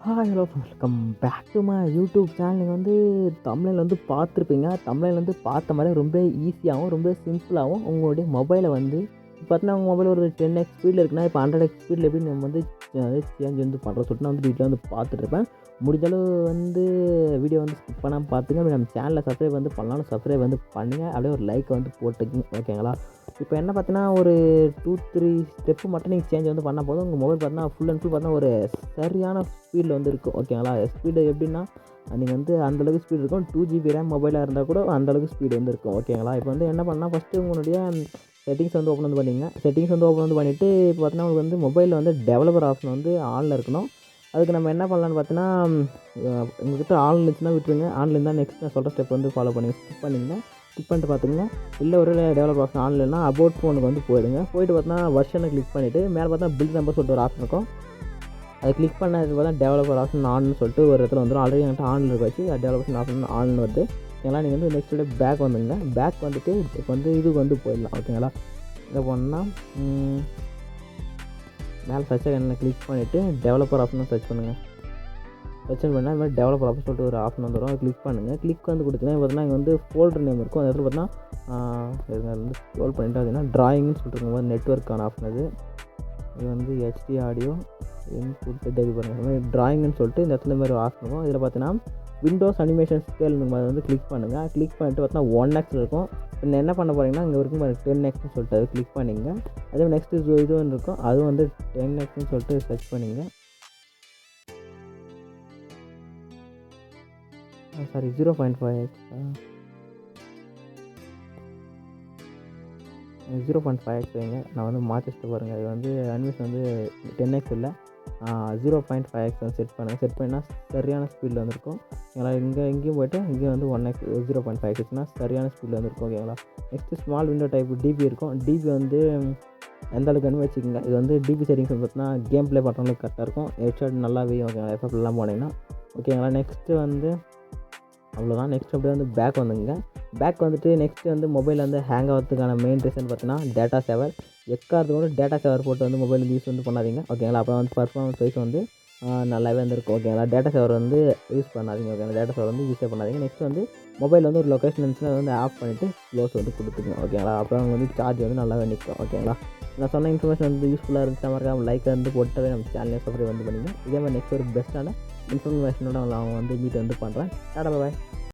Hi hello welcome back to my YouTube channel. நீங்கள் வந்து தமிழில் வந்து பார்த்துருப்பீங்க. தமிழில் வந்து பார்த்த மாதிரி ரொம்ப ஈஸியாகவும் ரொம்ப சிம்பிளாகவும் உங்களுடைய மொபைலை வந்து இப்போ பார்த்தீங்கன்னா உங்கள் மொபைல் ஒரு 10x ஸ்பீடில் இருக்குன்னா இப்போ 100x ஸ்பீடில் எப்படி நம்ம வந்து சேஞ்ச் வந்து பண்ணுறோம் சொல்லிட்டு நான் வந்து டீட்டெயிலாக வந்து பார்த்துட்ருப்பேன். முடிஞ்சளவு வந்து வீடியோ வந்து ஸ்கிப் பண்ணாமல் பார்த்துங்க. அப்படி நம்ம சேனலை சப்ஸ்கிரைப் வந்து பண்ணலாம்னு சப்ஸ்கிரைப் வந்து பண்ணுங்கள். அப்படியே ஒரு லைக் வந்து போட்டுக்குங்க, ஓகேங்களா? இப்போ என்ன பார்த்தீங்கன்னா ஒரு 2, 3 ஸ்டெப்பு மட்டும் நீங்கள் சேஞ்ச் வந்து பண்ணால் போதும். உங்கள் மொபைல் பார்த்தீங்கன்னா ஃபுல் அண்ட் ஃபுல் பார்த்தீங்கன்னா ஒரு சரியான ஸ்பீடில் வந்து இருக்கும், ஓகேங்களா? ஸ்பீடு எப்படின்னா நீங்கள் வந்து அந்தளவுக்கு ஸ்பீடு இருக்கும். 2 GB ரேம் மொபைலாக இருந்தால் கூட அந்தளவுக்கு ஸ்பீடு வந்து இருக்கும், ஓகேங்களா? இப்போ வந்து என்ன பண்ணால் ஃபஸ்ட்டு உங்களுடைய செட்டிங்ஸ் வந்து ஓப்பன் வந்து பண்ணிங்க. செட்டிங்ஸ் வந்து ஓப்பன் வந்து பண்ணிவிட்டு இப்போ பார்த்தீங்கன்னா உங்களுக்கு வந்து மொபைலில் வந்து டெவலப்பர் ஆப்ஷன் வந்து ஆனில் இருக்கணும். அதுக்கு நம்ம என்ன பண்ணலான்னு பார்த்தீங்கன்னா உங்கள்கிட்ட ஆன் இருந்துச்சுன்னா விட்டுருங்க. ஆன்ல இருந்தால் நெக்ஸ்ட் நான் சொல்கிற ஸ்டெப் வந்து ஃபாலோ பண்ணி ஸ்கிப் பண்ணிங்கன்னா ஸ்கிப் பண்ணிட்டு பார்த்துங்க. இல்லை ஒரு டெவலப்பர் ஆப்ஷன் ஆன் இல்லைன்னா அபவுட் ஃபோனுக்கு வந்து போயிடுங்க. போயிட்டு பார்த்தீங்கன்னா வெர்ஷனை கிளிக் பண்ணிவிட்டு மேலே பார்த்தா பில் நம்பர் சொல்லிட்டு ஒரு ஆப்ஷன் இருக்கும். அதை கிளிக் பண்ணது பார்த்தா டெவலப்பர் ஆப்ஷன் ஆன்னு சொல்லிட்டு ஒரு இடத்துல வந்துடும். ஆல்ரெடி என்கிட்ட ஆனில் இருக்க வச்சு டெவலப்பர் ஆப்ஷன் ஆன்னு வருது, ஓகேங்களா? நீங்கள் வந்து நெக்ஸ்ட் பேக் வந்துங்க. பேக் வந்துட்டு இப்போ வந்து இதுக்கு வந்து போயிடலாம், ஓகேங்களா? இதை பண்ணால் மேலே சர்ச் என்ன கிளிக் பண்ணிவிட்டு டெவலப்பர் ஆப்ஷனை சர்ச் பண்ணுங்கள். சர்ச் பண்ணால் இந்த மாதிரி டெவலப்பர் ஆப்ஷன் சொல்லிட்டு ஒரு ஆப்ஷன் வந்துடும். அதை கிளிக் பண்ணுங்கள். கிளிக் வந்து கொடுத்தீங்கன்னா பார்த்தீங்கன்னா இங்கே வந்து ஃபோல்டர் நேம் இருக்கும். அந்த இடத்துல பார்த்தீங்கன்னா வந்து ஸ்க்ரோல் பண்ணிட்டு பார்த்தீங்கன்னா ட்ராயிங்னு சொல்லிட்டு இருக்கும்போது நெட்ஒர்க்கான ஆப்ஷன் இது வந்து ஹெச்டி ஆடியோ இன்புட் இது பாருங்கள். ட்ராயிங்னு சொல்லிட்டு இந்த இடத்துல மாதிரி ஒரு ஆப்ஷன் இருக்கும். இதில் பார்த்தீங்கன்னா விண்டோஸ் அனிமேஷன் ஸ்கேல் அதை வந்து கிளிக் பண்ணுங்கள். கிளிக் பண்ணிட்டு பார்த்தீங்கன்னா 1x இருக்கும். இப்போ என்ன பண்ண போகிறீங்கன்னா இங்கே இருக்கும் 10xன்னு சொல்லிட்டு அதை கிளிக் பண்ணிங்க. அதே நெக்ஸ்ட்டு இது ஒன்று இருக்கும், அதுவும் வந்து 10xன்னு சொல்லிட்டு சர்ச் பண்ணிங்க. சாரி 0.5x 0.5x வைங்க. நான் வந்து மாற்றிட்டு பாருங்கள். இது வந்து அனிமேஷன் வந்து 10x இல்லை 0.5x வந்து செட் பண்ணுங்கள். செட் பண்ணினா சரியான ஸ்பீடில் வந்துருக்கும், ஓகேங்களா? இங்கேயும் போய்ட்டு இங்கேயும் வந்து 1x 0.5xனா சரியான ஸ்பீடில் வந்துருக்கும், ஓகேங்களா? Next small window type DP இருக்கும். டிபி வந்து எந்த அளவுக்கு வேணுமோ வச்சுக்கோங்க. இது வந்து டிபி செட்டிங்ஸ் வந்து பார்த்தீங்கன்னா கேம் ப்ளே பண்ணுறவங்களுக்கு கரெக்டாக இருக்கும். ஹெட்ஷாட் நல்லாவே, ஓகேங்களா? எஃப்எஃப்லாம் போனீங்கன்னா, ஓகேங்களா? நெக்ஸ்ட்டு வந்து அவ்வளோதான். நெக்ஸ்ட் அப்படியே வந்து பேக் வந்துங்க. பேக் வந்துட்டு நெக்ஸ்ட்டு வந்து மொபைல் வந்து ஹேங் ஆகிறதுக்கான மெயின் ரீசன் பார்த்தீங்கன்னா டேட்டா சேவர். எக்காரத்துக்கு கூட டேட்டா சேவர் போட்டு வந்து மொபைல் வந்து யூஸ் வந்து பண்ணாதீங்க, ஓகேங்களா? அப்போ வந்து பர்ஃபார்மன்ஸ் வைஸ் வந்து நல்லாவே வந்துருக்கும், ஓகேங்களா? டேட்டா சேவர் வந்து யூஸ் பண்ணாதீங்க, ஓகேங்களா? டேட்டா சேவர் வந்து யூஸே பண்ணாதீங்க. நெக்ஸ்ட் வந்து மொபைல் வந்து ஒரு லொக்கேஷன் இருந்துச்சுன்னா அதை வந்து ஆஃப் பண்ணிவிட்டு க்ளோஸ் வந்து கொடுத்துக்குங்க, ஓகேங்களா? அப்புறம் வந்து சார்ஜ் வந்து நல்லாவே நிற்கும், ஓகேங்களா? நான் சொன்ன இன்ஃபர்மேஷன் வந்து யூஸ்ஃபுல்லாக இருந்துச்சு மறக்காம லைக் வந்து போட்டவே நம்ம சேனலை சப்ஸ்கிரைப் வந்து பண்ணிங்க. இதே மாதிரி நெக்ஸ்ட் ஒரு பெஸ்ட்டான இன்ஃபர்மேஷனோட அவங்க வந்து மீட் வந்து பண்ணுறேன். டாடா பாய்.